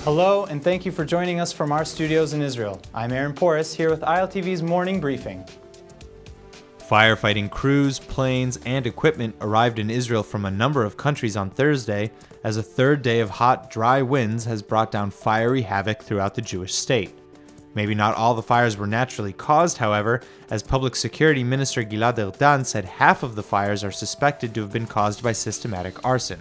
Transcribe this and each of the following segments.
Hello, and thank you for joining us from our studios in Israel. I'm Aaron Porras, here with ILTV's Morning Briefing. Firefighting crews, planes, and equipment arrived in Israel from a number of countries on Thursday, as a third day of hot, dry winds has brought down fiery havoc throughout the Jewish state. Maybe not all the fires were naturally caused, however, as Public Security Minister Gilad Erdan said half of the fires are suspected to have been caused by systematic arson.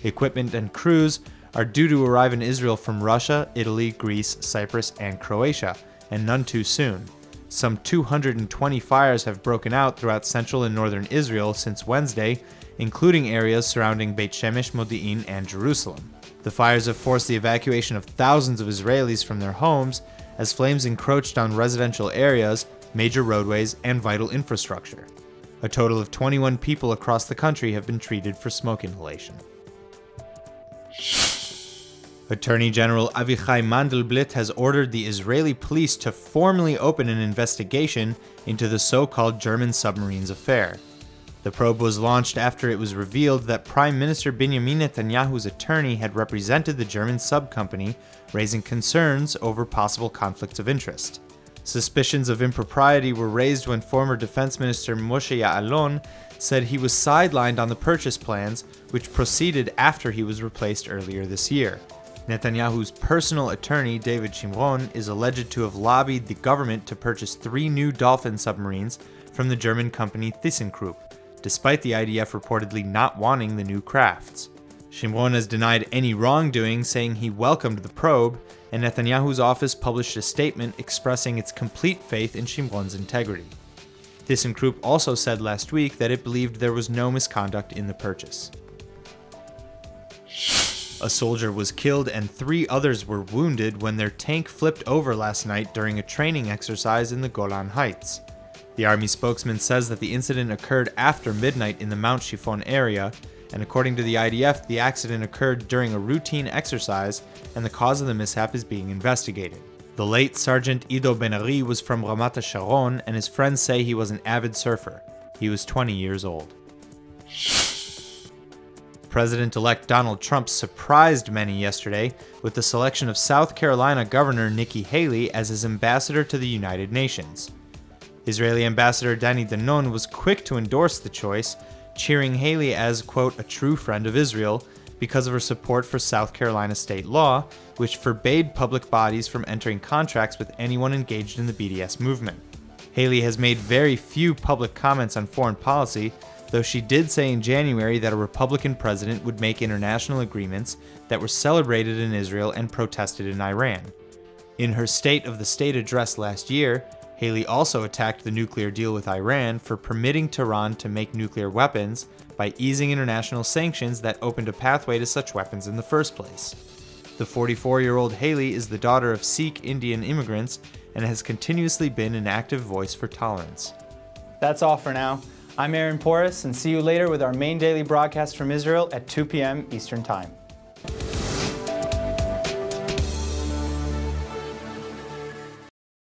Equipment and crews are due to arrive in Israel from Russia, Italy, Greece, Cyprus, and Croatia, and none too soon. Some 220 fires have broken out throughout central and northern Israel since Wednesday, including areas surrounding Beit Shemesh, Modi'in, and Jerusalem. The fires have forced the evacuation of thousands of Israelis from their homes as flames encroached on residential areas, major roadways, and vital infrastructure. A total of 21 people across the country have been treated for smoke inhalation. Attorney General Avichai Mandelblit has ordered the Israeli police to formally open an investigation into the so-called German Submarines affair. The probe was launched after it was revealed that Prime Minister Benjamin Netanyahu's attorney had represented the German sub company, raising concerns over possible conflicts of interest. Suspicions of impropriety were raised when former Defense Minister Moshe Ya'alon said he was sidelined on the purchase plans, which proceeded after he was replaced earlier this year. Netanyahu's personal attorney, David Shimron, is alleged to have lobbied the government to purchase 3 new Dolphin submarines from the German company ThyssenKrupp, despite the IDF reportedly not wanting the new crafts. Shimron has denied any wrongdoing, saying he welcomed the probe, and Netanyahu's office published a statement expressing its complete faith in Shimron's integrity. ThyssenKrupp also said last week that it believed there was no misconduct in the purchase. A soldier was killed and 3 others were wounded when their tank flipped over last night during a training exercise in the Golan Heights. The Army spokesman says that the incident occurred after midnight in the Mount Chiffon area, and according to the IDF, the accident occurred during a routine exercise, and the cause of the mishap is being investigated. The late Sergeant Ido Ben-Ari was from Ramat HaSharon, and his friends say he was an avid surfer. He was 20 years old. President-elect Donald Trump surprised many yesterday with the selection of South Carolina Governor Nikki Haley as his ambassador to the United Nations. Israeli Ambassador Danny Danon was quick to endorse the choice, cheering Haley as, quote, a true friend of Israel because of her support for South Carolina state law, which forbade public bodies from entering contracts with anyone engaged in the BDS movement. Haley has made very few public comments on foreign policy, though she did say in January that a Republican president would make international agreements that were celebrated in Israel and protested in Iran. In her State of the State address last year, Haley also attacked the nuclear deal with Iran for permitting Tehran to make nuclear weapons by easing international sanctions that opened a pathway to such weapons in the first place. The 44-year-old Haley is the daughter of Sikh Indian immigrants and has continuously been an active voice for tolerance. That's all for now. I'm Aaron Porras, and see you later with our main daily broadcast from Israel at 2 p.m. Eastern Time.